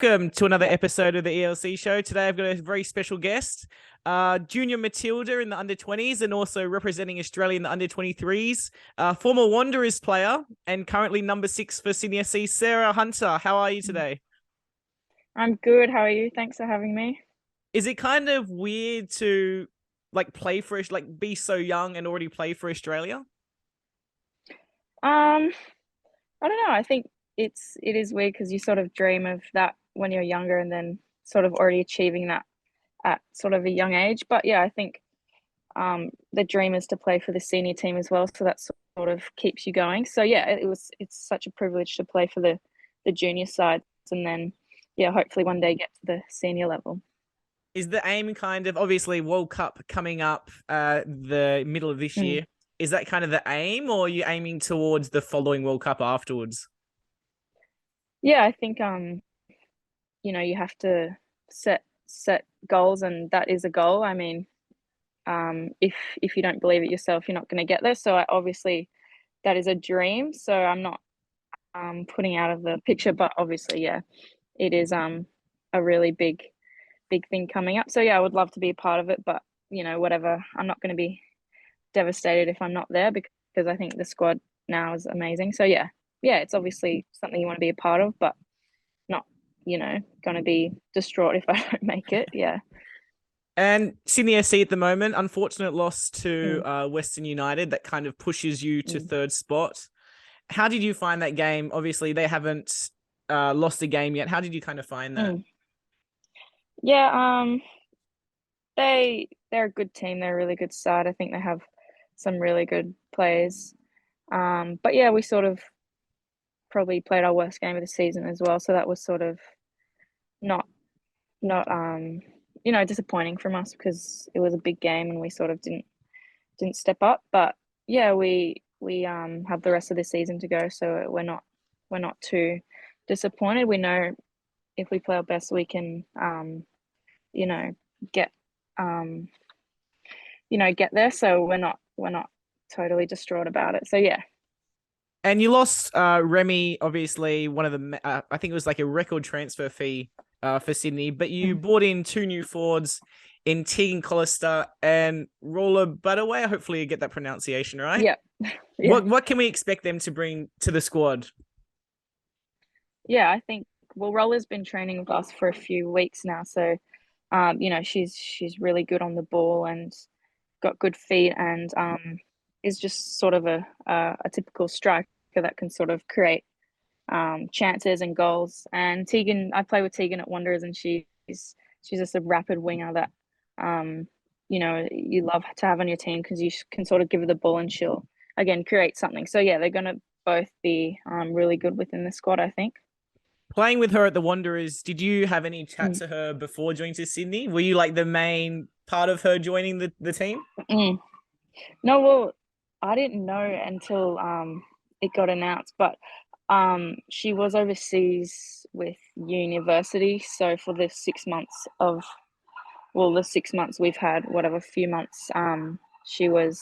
Welcome to another episode of the ELC show. Today I've got a very special guest, junior Matilda in the under-20s and also representing Australia in the under-23s, former Wanderers player and currently number 6 for Sydney FC, Sarah Hunter. How are you today? I'm good. How are you? Thanks for having me. Is it kind of weird to play for be so young and already play for Australia? Um, I don't know. I think it is weird because you sort of dream of that when you're younger and then sort of already achieving that at sort of a young age. But yeah, I think the dream is to play for the senior team as well, so that sort of keeps you going. So yeah, it's such a privilege to play for the junior sides and then yeah, hopefully one day get to the senior level. Is the aim kind of obviously World Cup coming up the middle of this Mm. year? Is that kind of the aim, or are you aiming towards the following World Cup afterwards? Yeah, I think you have to set goals and that is a goal. I mean, if you don't believe it yourself, you're not going to get there. So obviously that is a dream. So I'm not putting out of the picture, but obviously, yeah, it is a really big thing coming up. So yeah, I would love to be a part of it, but whatever. I'm not going to be devastated if I'm not there because I think the squad now is amazing. So yeah, it's obviously something you want to be a part of, but not going to be distraught if I don't make it. Yeah. And Sydney SC at the moment, unfortunate loss to Mm, Western United that kind of pushes you to mm, third spot. How did you find that game? Obviously, they haven't lost a game yet. How did you kind of find that? mm. Yeah, they're a good team. They're a really good side. I think they have some really good players. But yeah, we sort of probably played our worst game of the season as well. So that was sort of not not disappointing from us because it was a big game and we sort of didn't step up. But yeah, we have the rest of the season to go, so we're not too disappointed. We know if we play our best, we can you know get um get there. So we're not totally distraught about it. So yeah. And you lost Remy, obviously, one of the, I think it was like a record transfer fee for Sydney, but you Mm. brought in two new forwards in Tegan Collister and Roller Butterway. Hopefully, you get that pronunciation right. Yeah. Yeah. What can we expect them to bring to the squad? Yeah, I think well Roller's been training with us for a few weeks now, so she's really good on the ball and got good feet and is just sort of a typical striker that can sort of create chances and goals. And Tegan, I play with Tegan at Wanderers, and she's just a rapid winger that you love to have on your team because you can sort of give her the ball and she'll again create something. So yeah, they're gonna both be really good within the squad, I think. Playing with her at the Wanderers, did you have any chat Mm. to her before joining to Sydney? Were you like the main part of her joining the team? Mm. No, well, I didn't know until it got announced, but she was overseas with university, so for the 6 months of the 6 months we've had, whatever few months, she was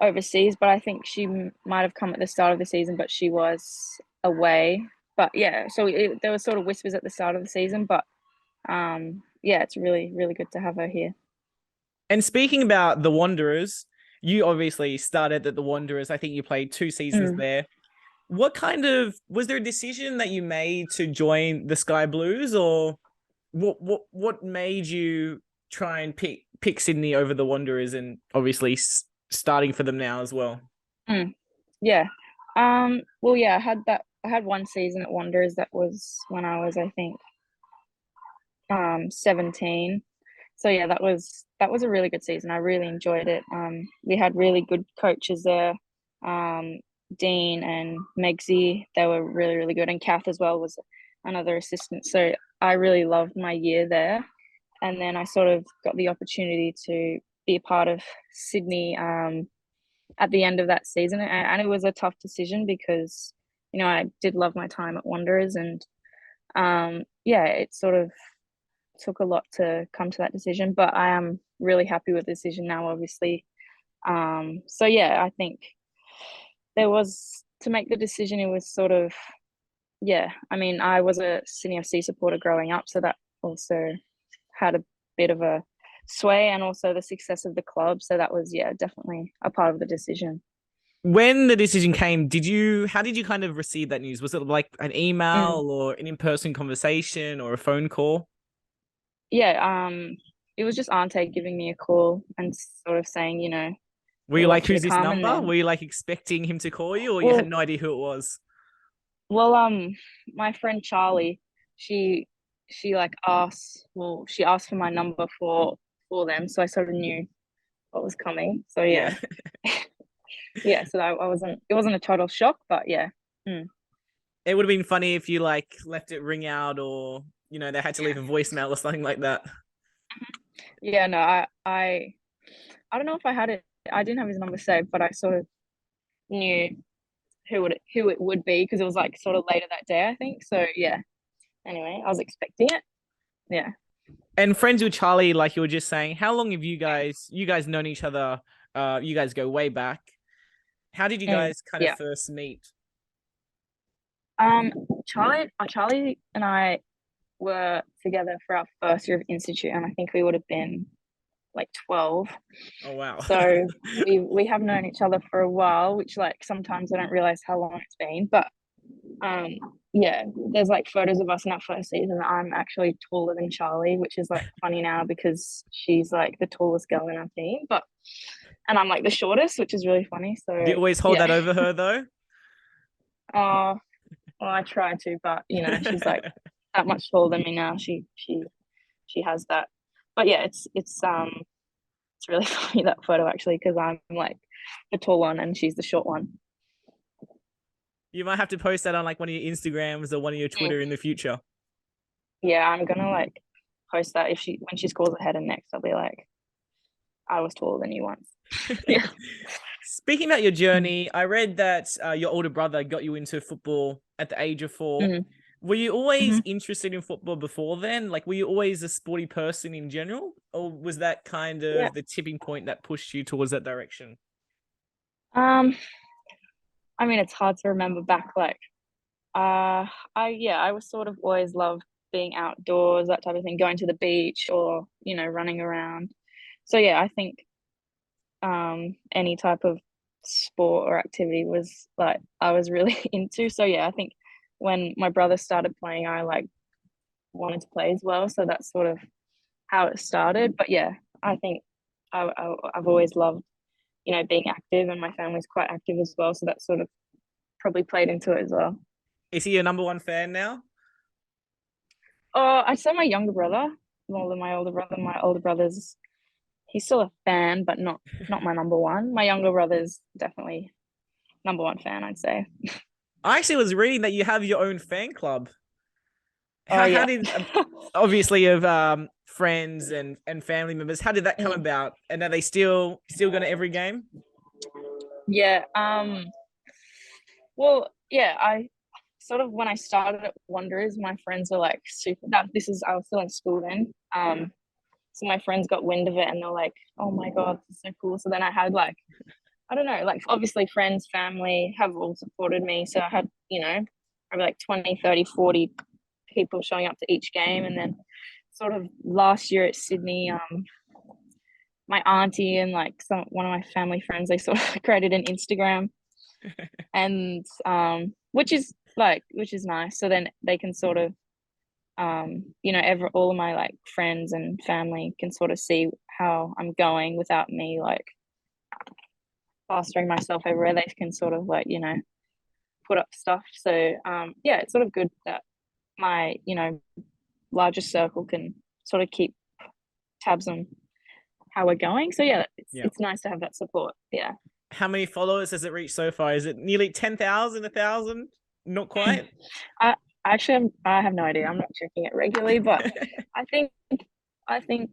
overseas, but I think she might have come at the start of the season, but she was away. But yeah, so there was sort of whispers at the start of the season, but yeah, it's really really good to have her here. And speaking about the Wanderers, you obviously started at the Wanderers. I think you played 2 seasons Mm. there. What kind of was there a decision that you made to join the Sky Blues, or what made you try and pick Sydney over the Wanderers, and obviously starting for them now as well? Mm. Yeah. Well, yeah, I had one season at Wanderers that was when I was, I think, 17. So yeah, that was a really good season. I really enjoyed it. We had really good coaches there. Um, Dean and Megsy, they were really, really good. And Kath as well was another assistant. So I really loved my year there. And then I sort of got the opportunity to be a part of Sydney at the end of that season. And it was a tough decision because, I did love my time at Wanderers and yeah, it sort of took a lot to come to that decision, but I am really happy with the decision now, obviously. So yeah, I think there was to make the decision, it was sort of yeah, I mean, I was a Sydney FC supporter growing up, so that also had a bit of a sway, and also the success of the club. So that was, yeah, definitely a part of the decision. When the decision came, how did you kind of receive that news? Was it like an Mm. email or an in-person conversation or a phone call? Yeah, it was just Ante giving me a call and sort of saying, Were we you like, want you who's to this come, and number? then, Were you like expecting him to call you or you had well, no idea who it was? well, my friend Charlie, she like asked, well, she asked for my number for them, so I sort of knew what was coming. So Yeah. yeah, yeah. So I wasn't, it wasn't a total shock, but yeah. Mm. It would have been funny if you like left it ring out or, they had to leave a voicemail or something like that. Yeah, no, I don't know if I had it. I didn't have his number saved, but I sort of knew who it would be because it was like sort of later that day, I think. So yeah. Anyway, I was expecting it. Yeah. And friends with Charlie, like you were just saying, how long have you guys known each other? You guys go way back. How did you Mm, guys kind of yeah. first meet? Um, Charlie and I were together for our first year of institute, and I think we would have been like 12. Oh wow. So we have known each other for a while, which like sometimes I don't realize how long it's been. But um, yeah, there's like photos of us in our first season. I'm actually taller than Charlie, which is like funny now because she's like the tallest girl in our team. But and I'm like the shortest, which is really funny. Do you So always hold yeah. that over her though? Well, I try to, but she's like that much taller than me now. She has that. But yeah, it's really funny that photo actually because I'm like the tall one and she's the short one. You might have to post that on like one of your Instagrams or one of your Mm. Twitter in the future. Yeah, I'm gonna like post that if she when she scores a header next. I'll be like, I was taller than you once. Yeah. Speaking about your journey, I read that your older brother got you into football at the age of 4. Mm-hmm. Were you always Mm-hmm. interested in football before then? Like, were you always a sporty person in general? Or was that kind Yeah. of the tipping point that pushed you towards that direction? Um, I mean, it's hard to remember back. Like, I was sort of always loved being outdoors, that type of thing, going to the beach or running around. So yeah, I think any type of sport or activity was like I was really into. So yeah, I think when my brother started playing, I like wanted to play as well. So that's sort of how it started. But yeah, I think I've always loved being active, and my family's quite active as well. So that sort of probably played into it as well. Is he your number one fan now? Oh, I'd say my younger brother more than my older brother. My older brother's he's still a fan, but not my number one. My younger brother's definitely number one fan, I'd say. I actually was reading that you have your own fan club. Oh How yeah. did obviously of friends and family members, how did that come Mm. about? And are they still going to every game? Yeah. Well, yeah, I sort of when I started at Wanderers, my friends were like super that this is I was still in school then. So my friends got wind of it and they're like, oh my God, this is so cool. So then I had like, I don't know, like obviously friends, family have all supported me. So I had, probably like 20, 30, 40 people showing up to each game. And then sort of last year at Sydney, my auntie and like one of my family friends, they sort of created an Instagram and which is nice. So then they can sort of all of my like friends and family can sort of see how I'm going without me like plastering myself everywhere. They can sort of like put up stuff. So yeah, it's sort of good that my larger circle can sort of keep tabs on how we're going. So yeah, Yeah. it's nice to have that support. Yeah. How many followers has it reached so far? Is it nearly 10,000, 1,000? Not quite. I I have no idea. I'm not checking it regularly, but I think I think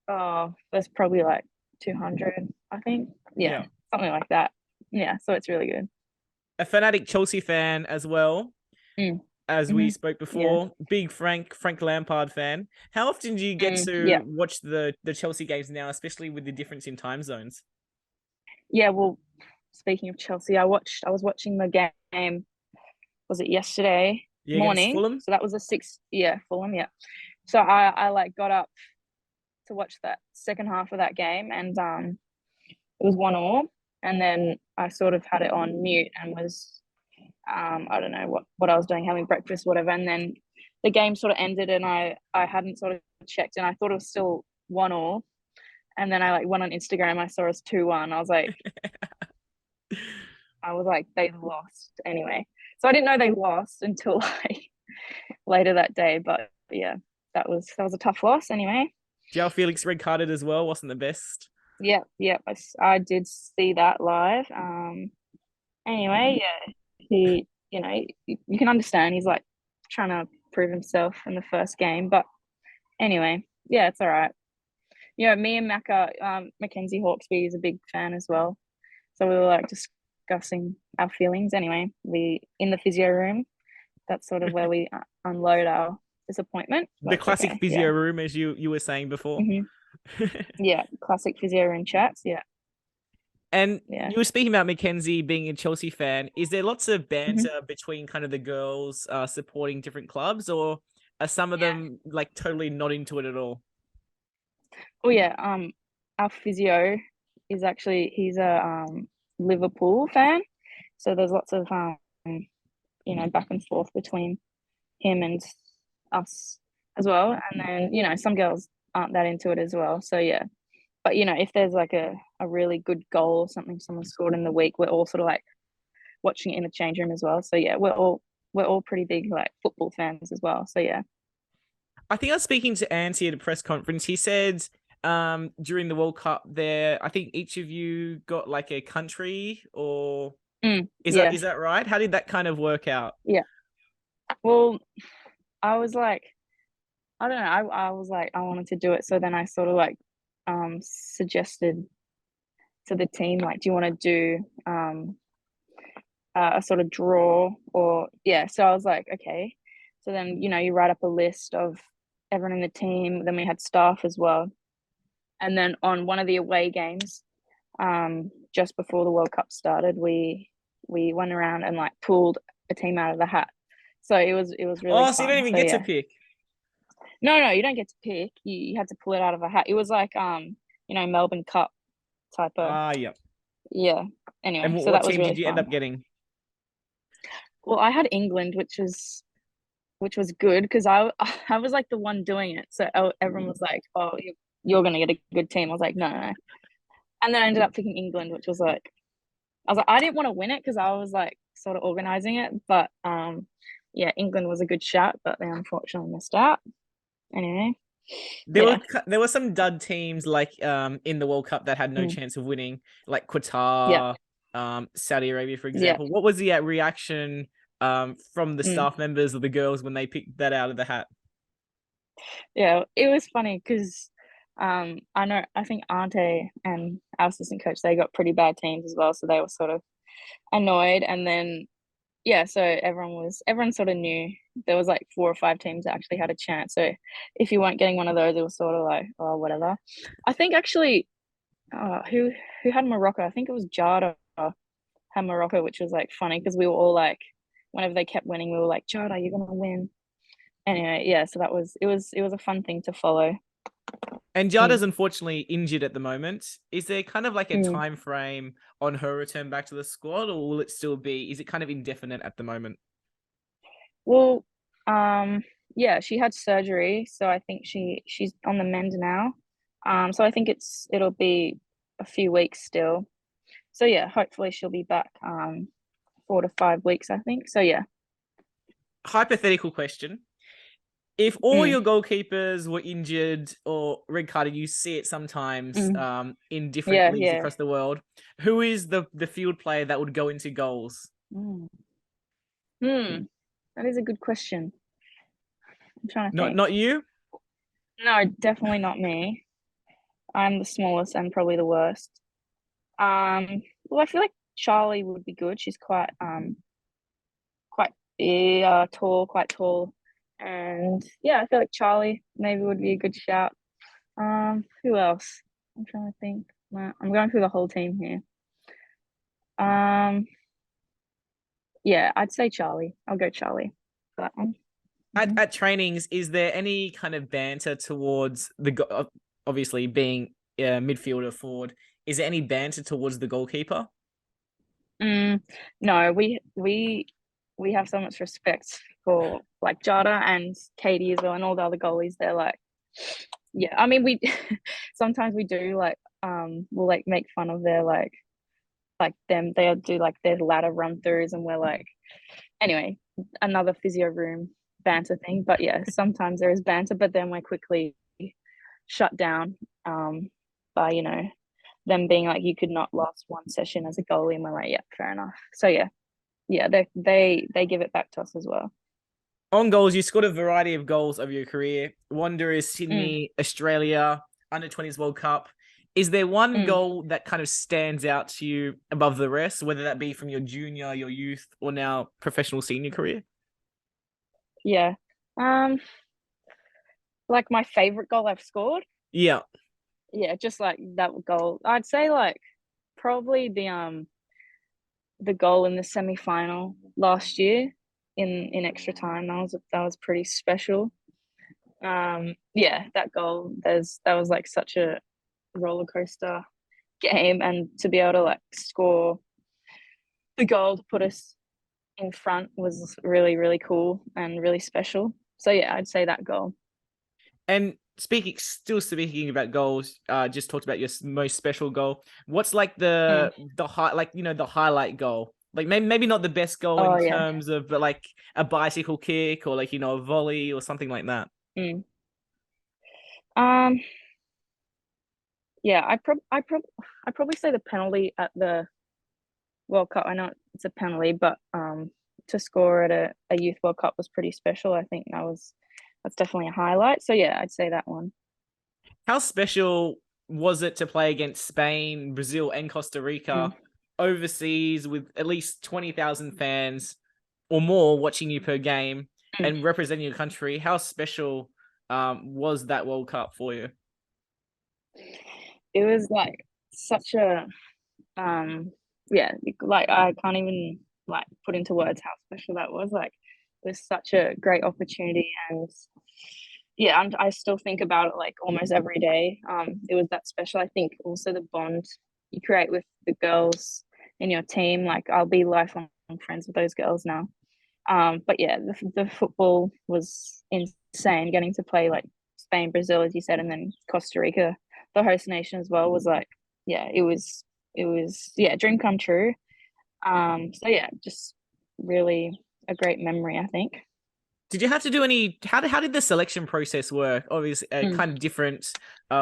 there's probably like 200. I think yeah, Yeah. something like that. Yeah, so it's really good. A fanatic Chelsea fan as well, Mm. as we Hmm. spoke Yeah. before. Big Frank Lampard fan. How often do you get Yeah. to watch the Chelsea games now, especially with the difference in time zones? Yeah. Well, speaking of Chelsea, I was watching the game. Was it yesterday? Yeah, against morning. Fulham. So that was a 6, yeah, Fulham, yeah. So I like got up to watch that second half of that game, and it was 1-1, and then I sort of had it on mute and was I don't know what I was doing, having breakfast, whatever, and then the game sort of ended, and I hadn't sort of checked, and I thought it was still 1-1, and then I like went on Instagram, I saw it was 2-1. I was like they lost anyway. So I didn't know they lost until like later that day, but yeah, that was a tough loss anyway. João Felix red carded as well. Wasn't the best. Yeah, I did see that live. Anyway, yeah, he, you can understand he's like trying to prove himself in the first game, but anyway, yeah, it's all right. Me and Mackenzie Hawkesby is a big fan as well, so we were like discussing our feelings. Anyway, we in the physio room. That's sort of where we unload our disappointment. The But it's classic okay. physio Yeah. room, as you were saying before. Yeah. Classic physio room chats. Yeah. And Yeah. you were speaking about Mackenzie being a Chelsea fan. Is there lots of hmm banter between kind of the girls supporting different clubs, or are some of Yeah. them like totally not into it at all? Oh yeah. Our physio is actually he's a Liverpool fan, so there's lots of back and forth between him and us as well. And then some girls aren't that into it as well. So yeah. But if there's like a really good goal or something someone scored in the week, we're all sort of like watching it in the change room as well. So yeah, we're all pretty big like football fans as well. So yeah. I think I was speaking to Anty at a press conference. He said during the World Cup there, I think each of you got like a country, or is that Yeah. is that right? How did that kind of work out? Yeah. Well, I was like, I don't know. I was like, I wanted to do it. So then I sort of like suggested to the team, like, do you want to do a sort of draw, or yeah. So I was like, okay. So then you write up a list of everyone in the team. Then we had staff as well. And then on one of the away games, just before the World Cup started, we went around and like pulled a team out of the hat. So it was really Oh, so you don't fun. even So get to yeah. pick. No, you don't get to pick. You had to pull it out of a hat. It was like Melbourne Cup type of, Ah, yep. yeah. And Anyway, so what that was team did really you end fun. up getting? Well, I had England, which was good because I I was like the one doing it. So everyone was like, "Oh, you're gonna get a good team." I was like, "No, no, no." And then I ended up picking England, which was like, I was like, I didn't want to win it because I was like sort of organizing it, but yeah, England was a good shot, but they unfortunately missed out. Anyway, There were yeah. there were some dud teams like in the World Cup that had no Mm. chance of winning, like Yeah, Qatar, Saudi Arabia, for yeah. example. What was the reaction from the Mm. staff members of the girls when they picked that out of the hat? Yeah, it was funny because I think Ante and our assistant coach, they got pretty bad teams as well, so they were sort of annoyed. And then yeah, so everyone sort of knew there was like 4 or 5 teams that actually had a chance. So if you weren't getting one of those, it was sort of like, oh, whatever. I think actually, who had Morocco? I think it was Jada had Morocco, which was like funny because we were all like, whenever they kept winning, we were like, Jada, you're gonna win. Anyway, yeah. So it was a fun thing to follow. And Mm. Jada's unfortunately injured at the moment. Is there kind of like a Mm. time frame on her return back to the squad, or will it still be? Is it kind of indefinite at the moment? Well, yeah, she had surgery, so I think she's on the mend now. So I think it'll be a few weeks still. So yeah, hopefully she'll be back 4 to 5 weeks, I think. So yeah. Hypothetical question. If all Mm, your goalkeepers were injured or red carded, you see it sometimes mm. in different Yeah, leagues yeah. across the world. Who is the field player that would go into goals? Mm. Hmm. That is a good question. I'm trying to Not think. not you. No, definitely not me. I'm the smallest and probably the worst. Well, I feel like Charlie would be good. She's quite tall, quite tall. And yeah, I feel like Charlie maybe would be a good shout. Who else? I'm trying to think. I'm going through the whole team here. Um, yeah, I'd say Charlie. I'll go Charlie. that one. At trainings, is there any kind of banter towards obviously being a midfielder forward? Is there any banter towards the goalkeeper? No, we have so much respect for like Jada and Katie as well, and all the other goalies. They're like, yeah. I mean, we sometimes we do like we'll like make fun of their like them. They'll do like their ladder run throughs, and we're like, anyway, another physio room banter thing. But yeah, sometimes there is banter, but then we're quickly shut down by them being like, you could not last one session as a goalie, and we're like, yeah, fair enough. So yeah, they give it back to us as well. On goals, you scored a variety of goals over your career. Wanderers, Mm, Sydney, Australia, under 20s World Cup. Is there one mm, goal that kind of stands out to you above the rest, whether that be from your junior, your youth, or now professional senior career? yeah. Like my favorite goal I've scored. Yeah. Yeah, just like that goal. I'd say like probably the goal in the semi-final last year in extra time. That was pretty special. Yeah, that goal. That was like such a roller coaster game, and to be able to like score the goal to put us in front was really really cool and really special. So yeah, I'd say that goal. And still speaking about goals, just talked about your most special goal. What's like Mm. the highlight goal? Like maybe not the best goal Oh in yeah. terms of, but like a bicycle kick or like a volley or something like that. Mm. Um. Yeah, I probably say the penalty at the World Cup. I know it's a penalty, but to score at a youth World Cup was pretty special. I think that's definitely a highlight. So yeah, I'd say that one. How special was it to play against Spain, Brazil, and Costa Mm. Rica overseas with at least 20,000 fans or more watching you per game Mm. and representing your country? How special was that World Cup for you? It was like such a yeah, like I can't even like put into words how special that was. Like it was such a great opportunity, and yeah, and I still think about it like almost every day. It was that special. I think also the bond you create with the girls in your team. Like I'll be lifelong friends with those girls now. But yeah, the football was insane. Getting to play like Spain, Brazil, as you said, and then Costa Rica, the host nation as well, was like, yeah, it was yeah, dream come true. So yeah, just really a great memory, I think. Did you have to do any? How did the selection process work? Obviously, Mm, kind of different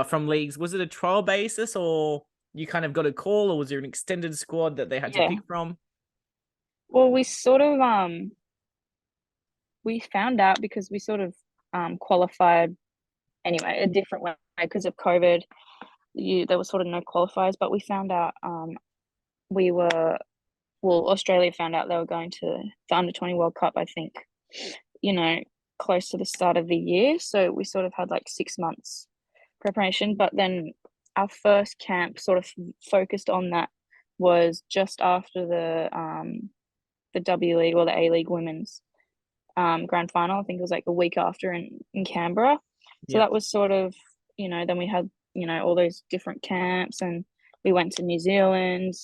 from leagues. Was it a trial basis, or you kind of got a call, or was there an extended squad that they had to yeah. pick from? Well, we sort of we found out because we sort of qualified anyway a different way because of COVID. There was sort of no qualifiers, but we found out we were well, Australia found out they were going to the under 20 World Cup, I think, you know, close to the start of the year. So we sort of had like 6 months preparation. But then our first camp sort of focused on that was just after the W League or the A League women's grand final. I think it was like a week after in Canberra. So Yeah. that was sort of, then we had, all those different camps, and we went to New Zealand.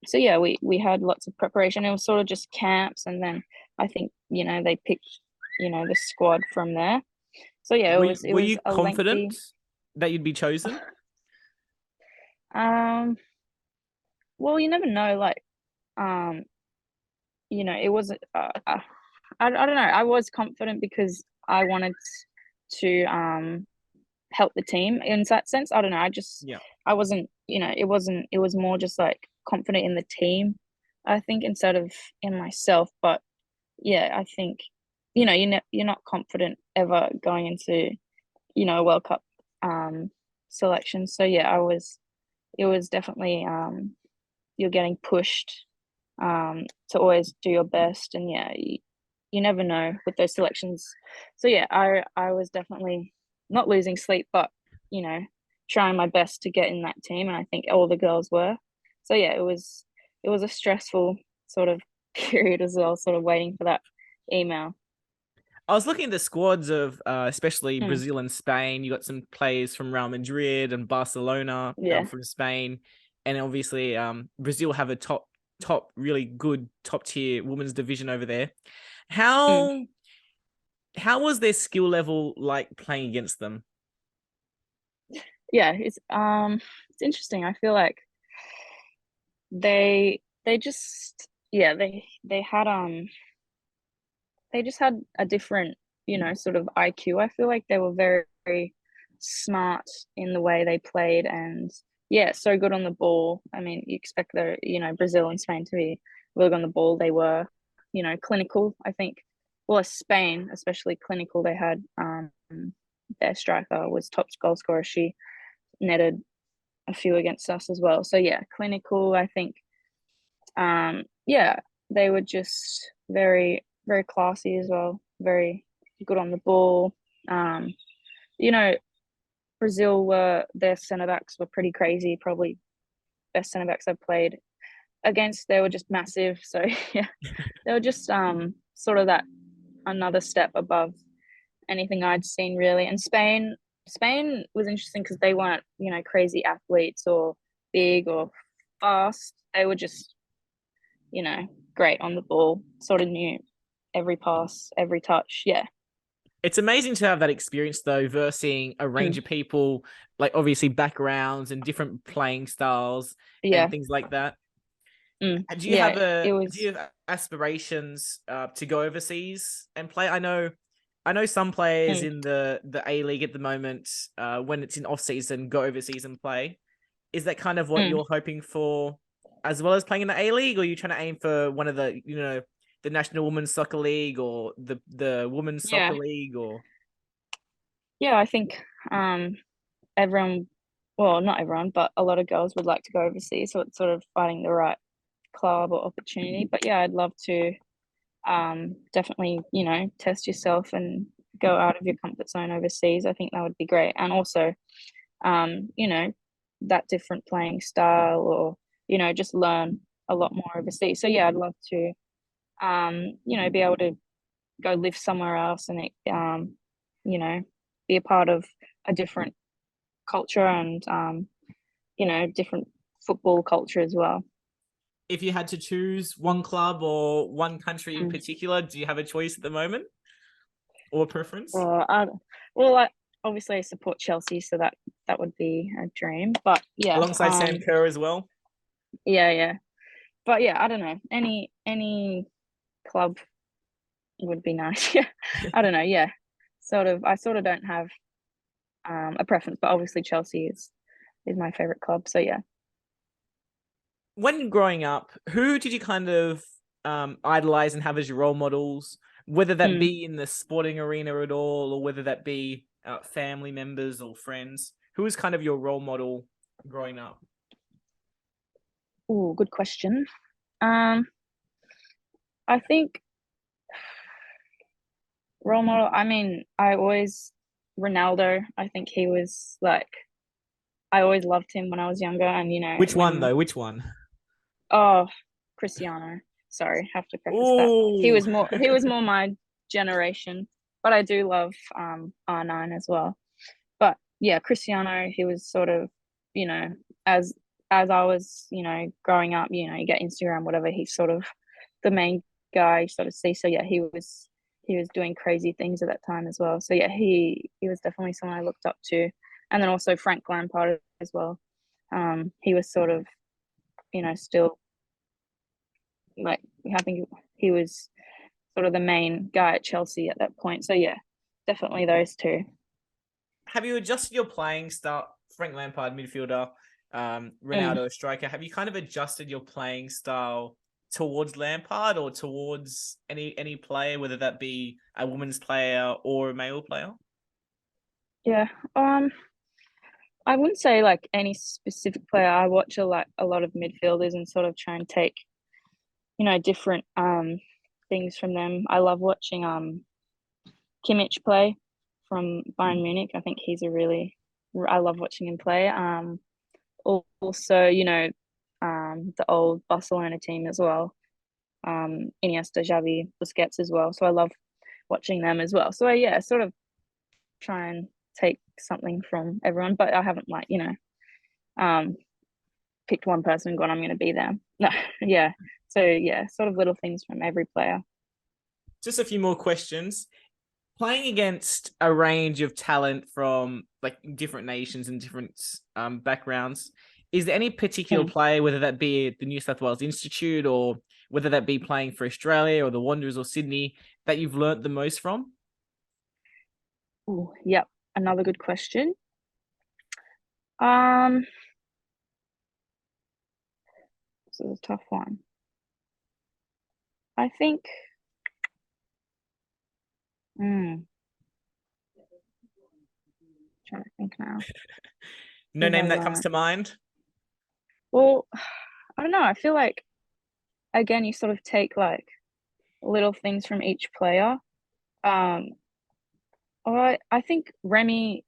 So yeah, we had lots of preparation. It was sort of just camps, and then I think they picked the squad from there. So yeah, it Were was you a confident lengthy. that you'd be chosen? Well, you never know. Like it wasn't. I don't know. I was confident because I wanted to help the team in that sense. I don't know. Yeah. I wasn't. It wasn't. It was more just like confident in the team. I think instead of in myself, but yeah, I think you're not confident ever going into a World Cup selection. So yeah, I was. It was definitely you're getting pushed to always do your best, and yeah, you never know with those selections. So yeah, I was definitely not losing sleep, but you know trying my best to get in that team, and I think all the girls were. So yeah, it was a stressful sort of period as well, sort of waiting for that email. I was looking at the squads of especially Mm, Brazil and Spain. You got some players from Real Madrid and Barcelona yeah. from Spain, and obviously Brazil have a top really good top tier women's division over there. Mm, How how was their skill level like playing against them? yeah, it's interesting. I feel like they just yeah, they just had a different, sort of IQ. I feel like they were very, very smart in the way they played, and yeah, so good on the ball. I mean, you expect Brazil and Spain to be really good on the ball. They were, clinical. I think, well, Spain especially clinical. They had their striker was top goal scorer. She netted a few against us as well. So yeah, clinical. I think yeah, they were just very, very classy as well, very good on the ball. Um, you know, Brazil were their centre backs were pretty crazy, probably best centre backs I've played against. They were just massive. So yeah, they were just sort of that another step above anything I'd seen really. And Spain was interesting because they weren't, crazy athletes or big or fast. They were just you know, great on the ball, sort of knew every pass, every touch. Yeah. It's amazing to have that experience though, versing a range Mm. of people, like obviously backgrounds and different playing styles and Yeah. things like that. Mm. Do you Yeah. have It do was, you have aspirations to go overseas and play? I know some players mm, in the A League at the moment, when it's in off season, go overseas and play. Is that kind of what mm. you're hoping for, as well as playing in the A League, or are you trying to aim for one of the the National Women's Soccer League or the Women's Soccer Yeah. League or Yeah. I think um, everyone, well, not everyone, but a lot of girls would like to go overseas. So it's sort of finding the right club or opportunity. But yeah, I'd love to definitely, test yourself and go out of your comfort zone overseas. I think that would be great. And also, um, you know, that different playing style or, just learn a lot more overseas. So yeah, I'd love to, be able to go live somewhere else and, you know, be a part of a different culture and, different football culture as well. if you had to choose one club or one country in Mm. particular, do you have a choice at the moment or preference? Well, well, obviously I support Chelsea, so that would be a dream. But yeah, Alongside Sam Kerr as well. yeah, yeah. But yeah, I don't know. Any club would be nice. Yeah, I don't know. Yeah, I sort of don't have a preference, but obviously Chelsea is my favorite club. So yeah. When growing up, who did you kind of idolize and have as your role models, whether that Mm. be in the sporting arena at all, or whether that be family members or friends? Who was kind of your role model growing up? Oh, good question. Um, I think role model. I mean, I always Ronaldo. I think he was like I always loved him when I was younger, and Which one when though? Which one? oh Cristiano. Sorry, have to preface that. Oh, He was more my generation, but I do love R9 as well. But yeah, Cristiano, he was sort of, you know, as as I was, growing up, you get Instagram, whatever, he's sort of the main guy you sort of see. So yeah, he was doing crazy things at that time as well. So yeah, he was definitely someone I looked up to. And then also Frank Lampard as well. He was sort of, still like I think he was sort of the main guy at Chelsea at that point. So yeah, definitely those two. have you adjusted your playing style? Frank Lampard, midfielder, Mm. Ronaldo, striker. Have you kind of adjusted your playing style towards Lampard or towards any player, whether that be a women's player or a male player? Yeah. I wouldn't say like any specific player. I watch a lot of midfielders and sort of try and take, different things from them. I love watching Kimmich play from Bayern Munich. I think I love watching him play. Also, the old Barcelona team as well. Iniesta, Xavi, Busquets as well. So I love watching them as well. So yeah, sort of try and take something from everyone, but I haven't like, picked one person and gone, I'm going to be them. No, yeah. So yeah, sort of little things from every player. Just a few more questions. Playing against a range of talent from like different nations and different backgrounds, is there any particular Mm. player, whether that be at the New South Wales Institute or whether that be playing for Australia or the Wanderers or Sydney, that you've learnt the most from? Ooh, yep. Another good question. Um, this is a tough one. I think, mm, trying to think now. No Who have I name that comes learned? to mind. Well, I don't know. I feel like again, you sort of take like little things from each player. Um, I think Remy's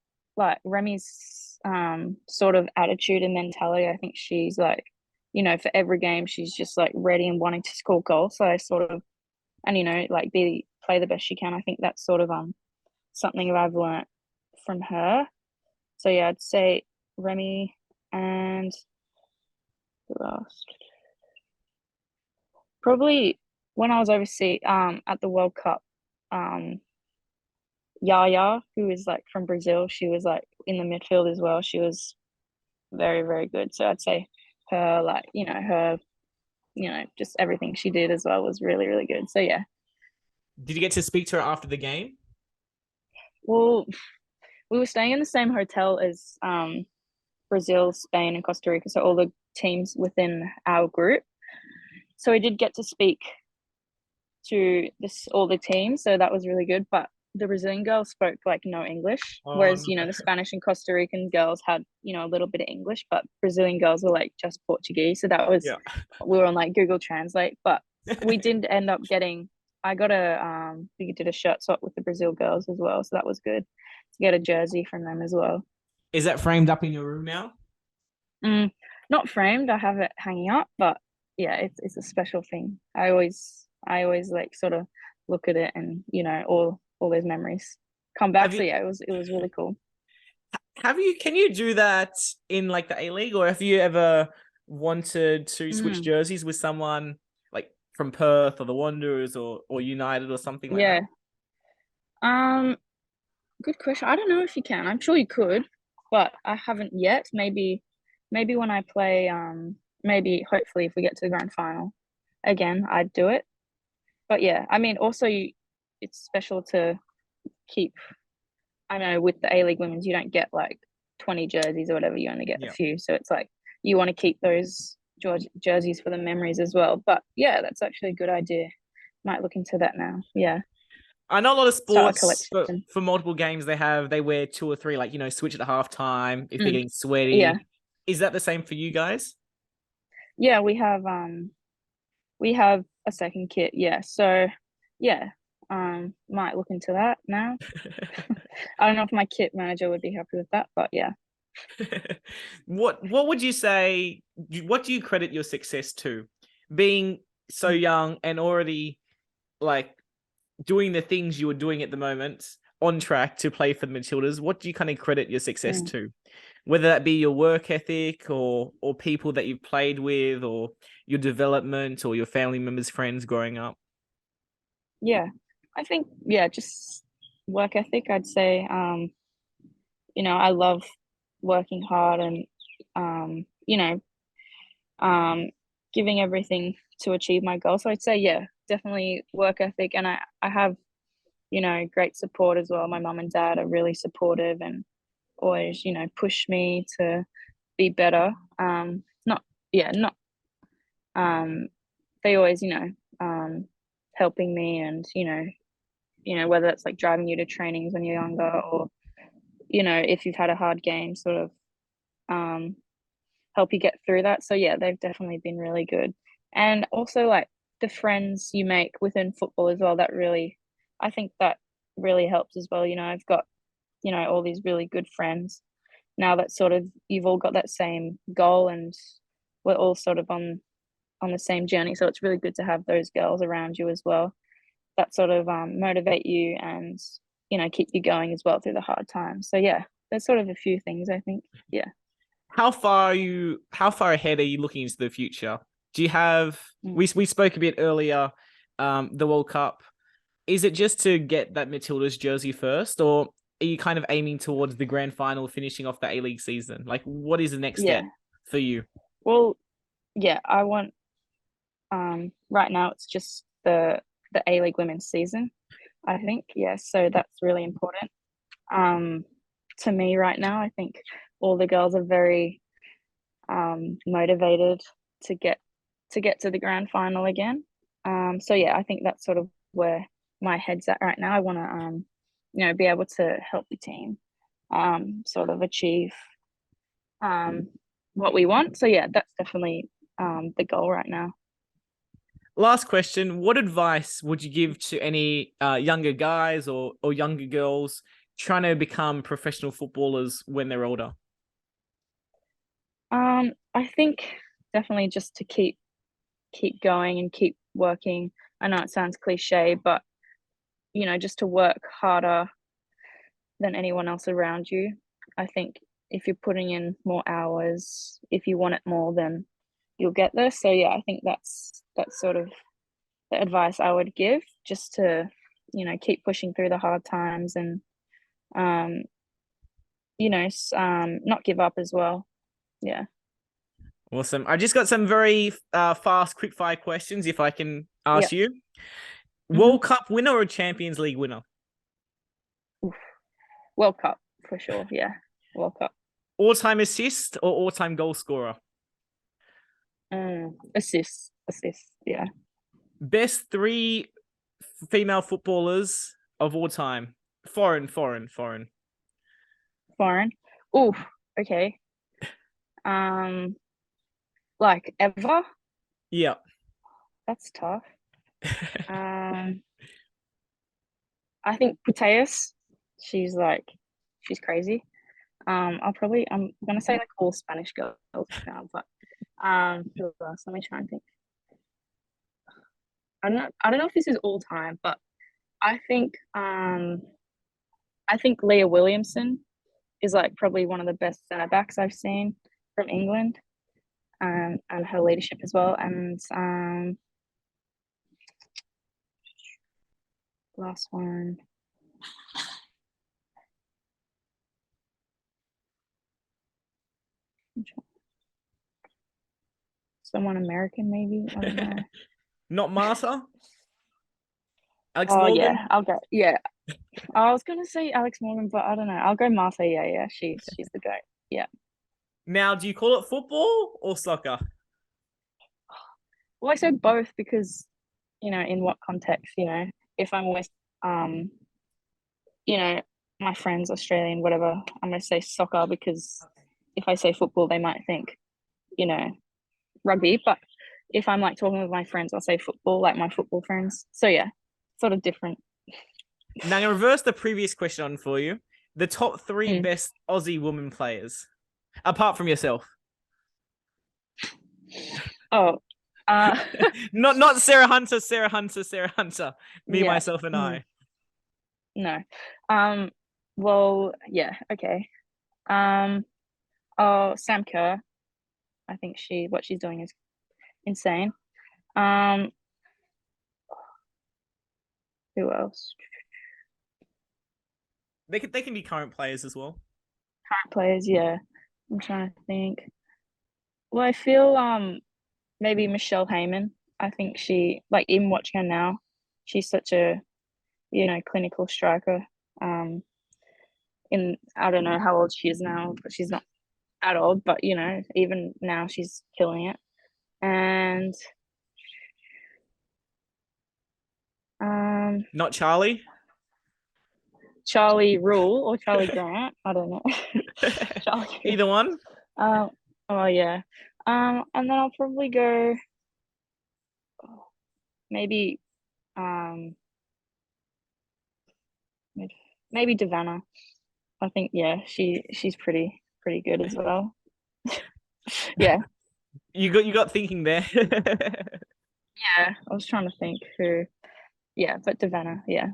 sort of attitude and mentality. I think she's like, for every game she's just like ready and wanting to score goals. So I sort of and like play the best she can. I think that's sort of something that I've learnt from her. So yeah, I'd say Remy and who else? Probably when I was overseas at the World Cup, um Yaya, who is like from Brazil, she was like in the midfield as well. She was very, very good. So I'd say her, like, just everything she did as well was really, really good. So yeah. Did you get to speak to her after the game? Well, we were staying in the same hotel as Brazil, Spain, and Costa Rica. So all the teams within our group. So we did get to speak to all the teams. So that was really good. But the Brazilian girls spoke like no English, Oh, whereas no. the Spanish and Costa Rican girls had a little bit of English, but Brazilian girls were like just Portuguese. So that was Yeah. we were on like Google Translate, but we didn't end up getting. I got we did a shirt swap with the Brazil girls as well, so that was good to get a jersey from them as well. Is that framed up in your room now? Not framed. I have it hanging up, but yeah, it's a special thing. I always like sort of look at it and all those memories come back. Have So you yeah, it was really cool. can you do that in like the A League, or have you ever wanted to switch Mm, jerseys with someone like from Perth or the Wanderers or United or something like that? yeah. Um, Good question. I don't know if you can. I'm sure you could, but I haven't yet. Maybe when I play, maybe hopefully if we get to the grand final again, I'd do it. But yeah, I mean, also it's special to keep. I know with the A League women's, you don't get like 20 jerseys or whatever. You only get a Yeah. few, so it's like you want to keep those jerseys for the memories as well. But yeah, that's actually a good idea. Might look into that now. Yeah, I know a lot of start a sports collection. for multiple games they wear two or three, like, switch at halftime if they're Mm, getting yeah, sweaty. Is that the same for you guys? yeah. We have a second kit. Yeah, so yeah, might look into that now. I don't know if my kit manager would be happy with that, but yeah. What would you say? What do you credit your success to? Being so young and already like doing the things you were doing at the moment, on track to play for the Matildas. What do you kind of credit your success Mm. to? Whether that be your work ethic or people that you've played with or your development or your family members, friends growing up. Yeah, I think yeah, just work ethic. I'd say I love working hard and um, you know, um, giving everything to achieve my goal. So I'd say yeah, definitely work ethic, and I have great support as well. My mum and dad are really supportive and always push me to be better. Not yeah, not they always helping me and whether it's like driving you to trainings when you're younger or if you've had a hard game, sort of um help you get through that. So yeah, they've definitely been really good. And also like the friends you make within football as well, that really I think that really helps as well. I've got, all these really good friends now that sort of you've all got that same goal and we're all sort of on on the same journey. So it's really good to have those girls around you as well that sort of motivate you and keep you going as well through the hard times. So yeah, there's sort of a few things I think. Yeah. How far ahead are you looking into the future? Do you have Mm. we spoke a bit earlier, the World Cup. Is it just to get that Matildas jersey first, or are you kind of aiming towards the grand final, finishing off the A-League season? Like, what is the next step Yeah. for you? Well, yeah, I want right now it's just the A-League women's season, I think. Yeah, so that's really important. To me right now, I think all the girls are very motivated to get to the grand final again. So yeah, I think that's sort of where my head's at right now. I want to be able to help the team sort of achieve what we want. So yeah, that's definitely the goal right now. Last question: what advice would you give to any younger guys or younger girls trying to become professional footballers when they're older? I think definitely just to keep going and keep working. I know it sounds cliche, but just to work harder than anyone else around you. I think if you're putting in more hours, if you want it more, then you'll get there. So yeah, I think that's sort of the advice I would give, just to keep pushing through the hard times and um not give up as well. Yeah. Awesome. I just got some very fast, quick fire questions. If I can Yeah. ask you, Hmm. World Cup winner or Champions League winner? World Cup for sure. Yeah. World Cup. All-time assist or all-time goal scorer? Assists. Yeah. Best three female footballers of all time. Foreign. Foreign. Oh, okay. Um, like ever. Yeah. That's tough. Um, I think Puteus. She's she's crazy. I'm gonna say like all Spanish girls now, but who else? Let me try and think. I don't know if this is all time, but I think um I think Leah Williamson is like probably one of the best centre backs I've seen from England, and her leadership as well. And last one, someone American maybe. I don't know. Not Marta? Alex Oh Morgan? yeah, I'll go. Yeah, I was gonna say Alex Morgan, but I don't know. I'll go Martha. Yeah. She's the goat. Yeah. Now, do you call it football or soccer? Well, I said both because, in what context, if I'm with, um, you know, my friends, Australian, whatever, I'm going to say soccer because if I say football, they might think, you know, rugby. But if I'm like talking with my friends, I'll say football, like my football friends. So yeah, sort of different. Now, I'm going to reverse the previous question on for you. The top three Mm. best Aussie women players, apart from yourself. Oh, uh, Not Sarah Hunter. Me, yeah. myself, and Mm, I. no. Um, well, yeah, okay. Um, oh, Sam Kerr. I think what she's doing is insane. Um, who else? They can be current players as well. Current players, yeah. I'm trying to think. Well, I feel maybe Michelle Heyman. I think she like even watching her now, she's such a clinical striker. Um, in I don't know how old she is now, but she's not that old. But even now she's killing it. And um, Not Charlie. Charlie Rule or Charlie Grant. I don't know. Charlie Grant. Either one. Um, oh yeah. And then I'll probably go maybe um maybe Davana. I think yeah, she's pretty good as well. Yeah. You got thinking there. Yeah, I was trying to think who. Yeah, but Davana, yeah.